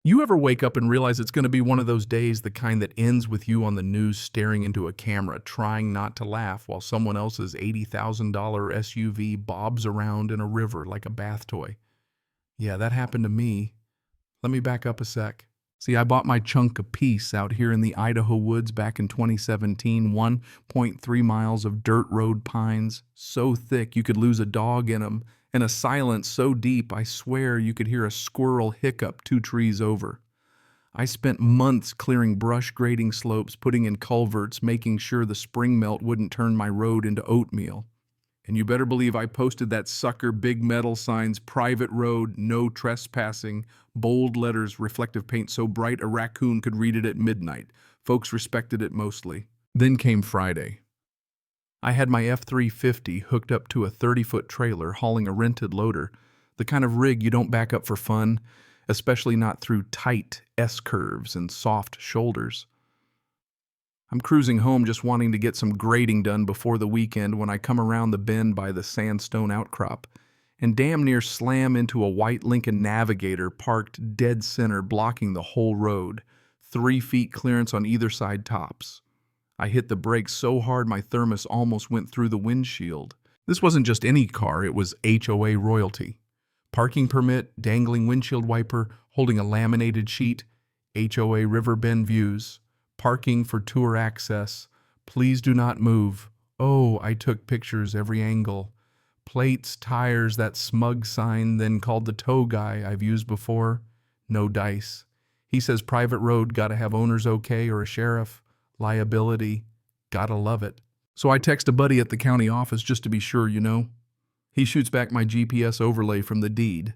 You ever wake up and realize it's going to be one of those days, the kind that ends with you on the news staring into a camera, trying not to laugh while someone else's $80,000 SUV bobs around in a river like a bath toy? Yeah, that happened to me. Let me back up a sec. See, I bought my chunk of peace out here in the Idaho woods back in 2017, 1.3 miles of dirt road pines, so thick you could lose a dog in them, and a silence so deep I swear you could hear a squirrel hiccup 2 trees over. I spent months clearing brush, grading slopes, putting in culverts, making sure the spring melt wouldn't turn my road into oatmeal. And you better believe I posted that sucker big metal signs, private road, no trespassing, bold letters, reflective paint so bright a raccoon could read it at midnight. Folks respected it mostly. Then came Friday. I had my F-350 hooked up to a 30-foot trailer hauling a rented loader, the kind of rig you don't back up for fun, especially not through tight S-curves and soft shoulders. I'm cruising home just wanting to get some grading done before the weekend when I come around the bend by the sandstone outcrop and damn near slam into a white Lincoln Navigator parked dead center blocking the whole road, 3 feet clearance on either side tops. I hit the brakes so hard my thermos almost went through the windshield. This wasn't just any car, it was HOA royalty. Parking permit, dangling windshield wiper, holding a laminated sheet, HOA River Bend views. Parking for tour access. Please do not move. Oh, I took pictures every angle. Plates, tires, that smug sign then called the tow guy I've used before. No dice. He says private road gotta have owner's okay or a sheriff. Liability. Gotta love it. So I text a buddy at the county office just to be sure, you know. He shoots back my GPS overlay from the deed.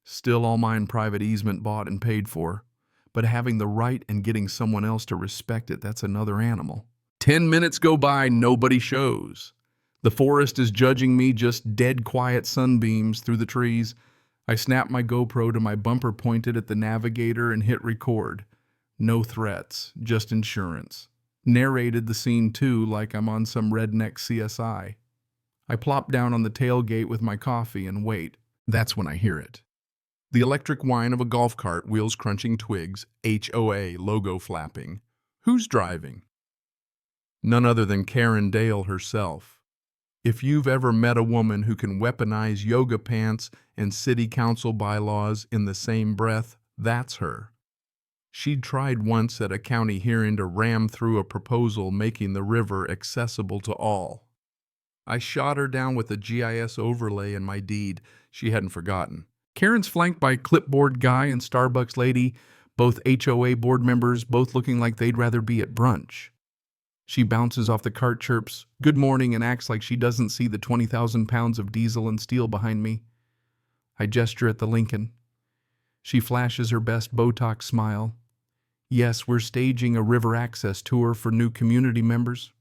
Still all mine private easement bought and paid for. But having the right and getting someone else to respect it, that's another animal. 10 minutes go by, nobody shows. The forest is judging me, just dead quiet sunbeams through the trees. I snap my GoPro to my bumper pointed at the Navigator and hit record. No threats, just insurance. Narrated the scene too, like I'm on some redneck CSI. I plop down on the tailgate with my coffee and wait. That's when I hear it. The electric whine of a golf cart, wheels crunching twigs, HOA logo flapping. Who's driving? None other than Karen Dale herself. If you've ever met a woman who can weaponize yoga pants and city council bylaws in the same breath, that's her. She'd tried once at a county hearing to ram through a proposal making the river accessible to all. I shot her down with a GIS overlay in my deed. She hadn't forgotten. Karen's flanked by clipboard guy and Starbucks lady, both HOA board members, both looking like they'd rather be at brunch. She bounces off the cart, chirps, "Good morning," and acts like she doesn't see the 20,000 pounds of diesel and steel behind me. I gesture at the Lincoln. She flashes her best Botox smile. "Yes, we're staging a river access tour for new community members."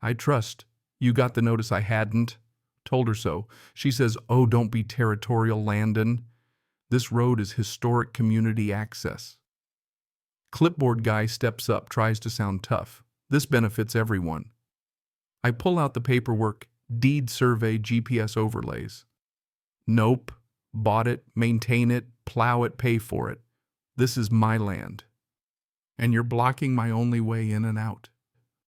I trust. You got the notice I hadn't. Told her so. She says, "Oh, don't be territorial, Landon. This road is historic community access." Clipboard guy steps up, tries to sound tough. This benefits everyone. I pull out the paperwork, deed survey, GPS overlays. Nope. Bought it, maintain it, plow it, pay for it. This is my land. And you're blocking my only way in and out.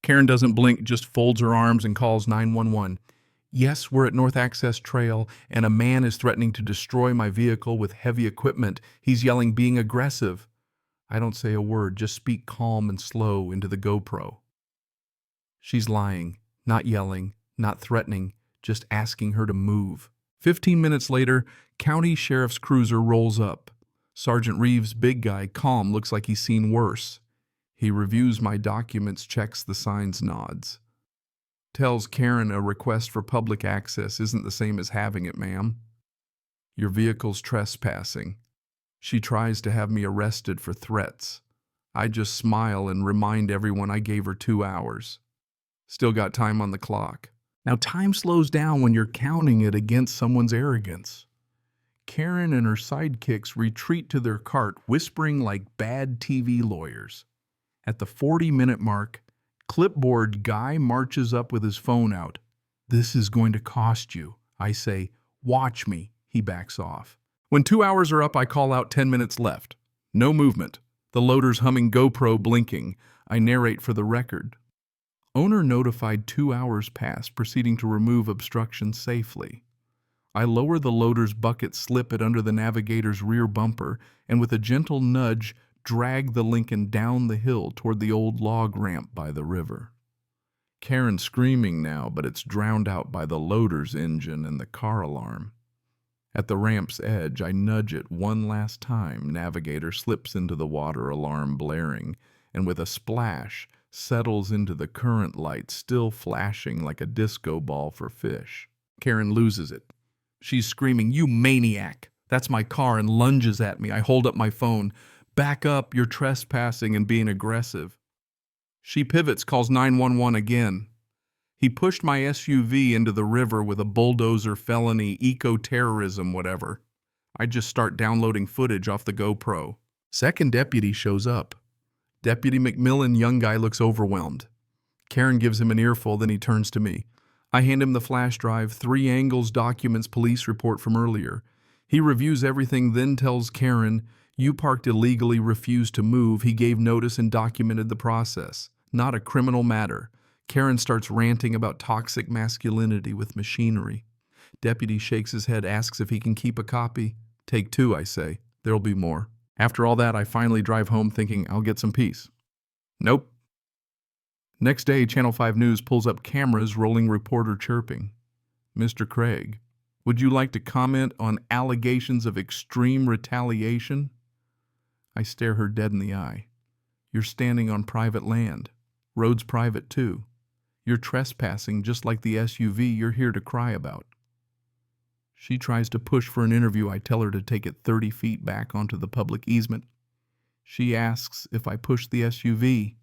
Karen doesn't blink, just folds her arms and calls 911. "Yes, we're at North Access Trail, and a man is threatening to destroy my vehicle with heavy equipment. He's yelling, being aggressive." I don't say a word, just speak calm and slow into the GoPro. She's lying, not yelling, not threatening, just asking her to move. 15 minutes later, county sheriff's cruiser rolls up. Sergeant Reeves, big guy, calm, looks like he's seen worse. He reviews my documents, checks the signs, nods. Tells Karen a request for public access isn't the same as having it, ma'am. Your vehicle's trespassing. She tries to have me arrested for threats. I just smile and remind everyone I gave her 2 hours. Still got time on the clock. Now time slows down when you're counting it against someone's arrogance. Karen and her sidekicks retreat to their cart, whispering like bad TV lawyers. At the 40-minute mark, clipboard guy marches up with his phone out. "This is going to cost you." I say, "Watch me." He backs off. When 2 hours are up, I call out 10 minutes left. No movement. The loader's humming, GoPro blinking. I narrate for the record. Owner notified 2 hours past, proceeding to remove obstruction safely. I lower the loader's bucket, slip it under the navigator's rear bumper, and with a gentle nudge, drag the Lincoln down the hill toward the old log ramp by the river. Karen's screaming now, but it's drowned out by the loader's engine and the car alarm. At the ramp's edge, I nudge it one last time. Navigator slips into the water, alarm blaring, and with a splash, settles into the current light, still flashing like a disco ball for fish. Karen loses it. She's screaming, "You maniac! That's my car," and lunges at me. I hold up my phone. "Back up, you're trespassing and being aggressive." She pivots, calls 911 again. "He pushed my SUV into the river with a bulldozer, felony, eco-terrorism, whatever." I just start downloading footage off the GoPro. Second deputy shows up. Deputy McMillan, young guy, looks overwhelmed. Karen gives him an earful, then he turns to me. I hand him the flash drive, 3 angles, documents, police report from earlier. He reviews everything, then tells Karen, "You parked illegally, refused to move. He gave notice and documented the process. Not a criminal matter." Karen starts ranting about toxic masculinity with machinery. Deputy shakes his head, asks if he can keep a copy. "Take 2, I say. There'll be more." After all that, I finally drive home thinking I'll get some peace. Nope. Next day, Channel 5 News pulls up cameras, rolling reporter chirping. "Mr. Craig, would you like to comment on allegations of extreme retaliation?" I stare her dead in the eye. "You're standing on private land. Road's private too. You're trespassing just like the SUV you're here to cry about." She tries to push for an interview. I tell her to take it 30 feet back onto the public easement. She asks if I pushed the SUV.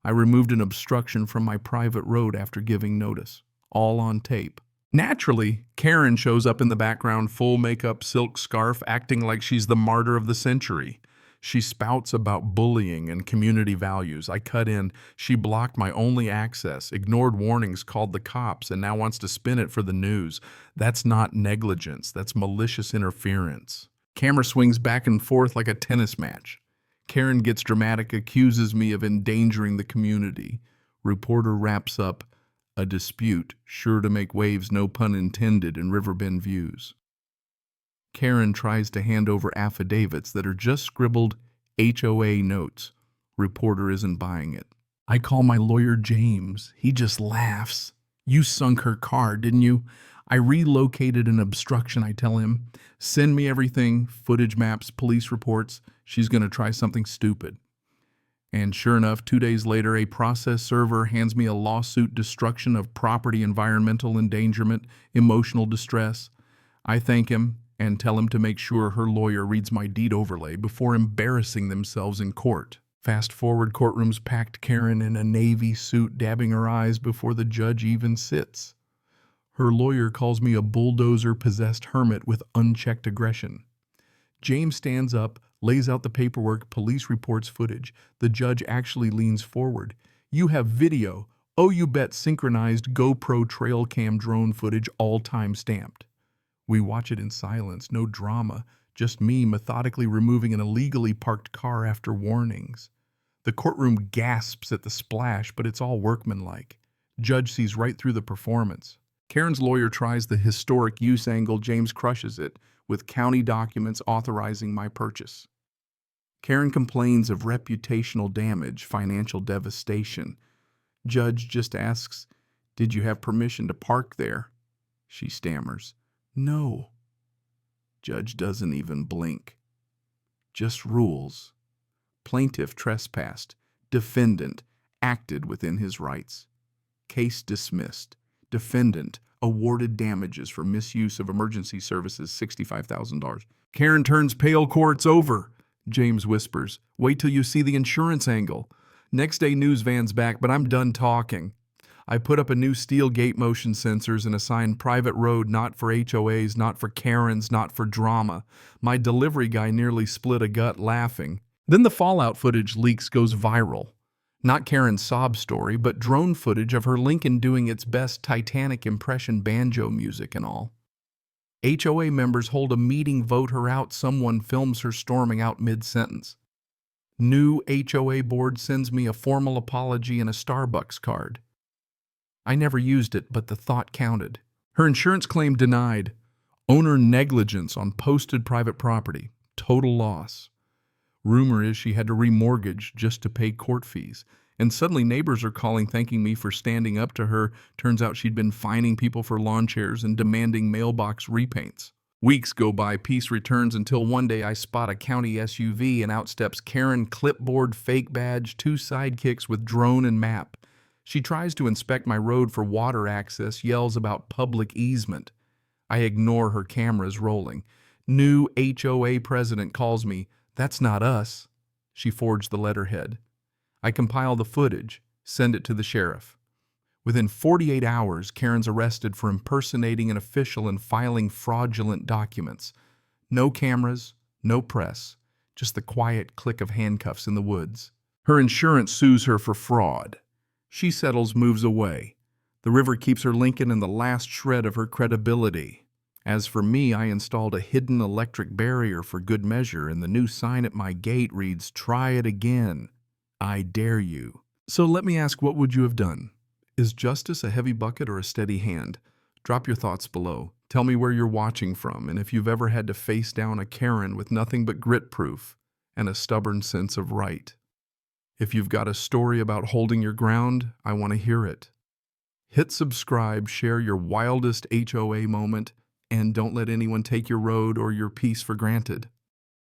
I removed an obstruction from my private road after giving notice. All on tape. Naturally, Karen shows up in the background, full makeup, silk scarf, acting like she's the martyr of the century. She spouts about bullying and community values. I cut in. She blocked my only access, ignored warnings, called the cops, and now wants to spin it for the news. That's not negligence. That's malicious interference. Camera swings back and forth like a tennis match. Karen gets dramatic, accuses me of endangering the community. Reporter wraps up a dispute, sure to make waves, no pun intended, in Riverbend Views. Karen tries to hand over affidavits that are just scribbled HOA notes. Reporter isn't buying it. I call my lawyer James. He just laughs. "You sunk her car, didn't you?" "I relocated an obstruction," I tell him. "Send me everything, footage, maps, police reports." She's going to try something stupid. And sure enough, 2 days later, a process server hands me a lawsuit, destruction of property, environmental endangerment, emotional distress. I thank him and tell him to make sure her lawyer reads my deed overlay before embarrassing themselves in court. Fast forward, courtroom's packed, Karen in a navy suit, dabbing her eyes before the judge even sits. Her lawyer calls me a bulldozer-possessed hermit with unchecked aggression. James stands up, lays out the paperwork, police reports, footage. The judge actually leans forward. "You have video. Oh, you bet, synchronized GoPro trail cam drone footage, all time stamped." We watch it in silence, no drama, just me methodically removing an illegally parked car after warnings. The courtroom gasps at the splash, but it's all workmanlike. Judge sees right through the performance. Karen's lawyer tries the historic use angle. James crushes it with county documents authorizing my purchase. Karen complains of reputational damage, financial devastation. Judge just asks, "Did you have permission to park there?" She stammers, "No." Judge doesn't even blink. Just rules. Plaintiff trespassed. Defendant acted within his rights. Case dismissed. Defendant awarded damages for misuse of emergency services, $65,000. Karen turns pale. "Court's over," James whispers. "Wait till you see the insurance angle." Next day, news van's back, but I'm done talking. I put up a new steel gate motion sensors and a sign, "Private road, not for HOAs, not for Karens, not for drama." My delivery guy nearly split a gut laughing. Then the fallout footage leaks, goes viral. Not Karen's sob story, but drone footage of her Lincoln doing its best Titanic impression banjo music and all. HOA members hold a meeting, vote her out. Someone films her storming out mid-sentence. New HOA board sends me a formal apology and a Starbucks card. I never used it, but the thought counted. Her insurance claim denied. Owner negligence on posted private property. Total loss. Rumor is she had to remortgage just to pay court fees. And suddenly neighbors are calling thanking me for standing up to her. Turns out she'd been fining people for lawn chairs and demanding mailbox repaints. Weeks go by, peace returns, until one day I spot a county SUV and out steps Karen, clipboard, fake badge, 2 sidekicks with drone and map. She tries to inspect my road for water access, yells about public easement. I ignore her cameras rolling. New HOA president calls me. That's not us. She forged the letterhead. I compile the footage, send it to the sheriff. Within 48 hours, Karen's arrested for impersonating an official and filing fraudulent documents. No cameras, no press, just the quiet click of handcuffs in the woods. Her insurance sues her for fraud. She settles, moves away. The river keeps her Lincoln and the last shred of her credibility. As for me, I installed a hidden electric barrier for good measure, and the new sign at my gate reads, "Try it again. I dare you." So let me ask, what would you have done? Is justice a heavy bucket or a steady hand? Drop your thoughts below. Tell me where you're watching from, and if you've ever had to face down a Karen with nothing but grit proof and a stubborn sense of right. If you've got a story about holding your ground, I want to hear it. Hit subscribe, share your wildest HOA moment, and don't let anyone take your road or your peace for granted.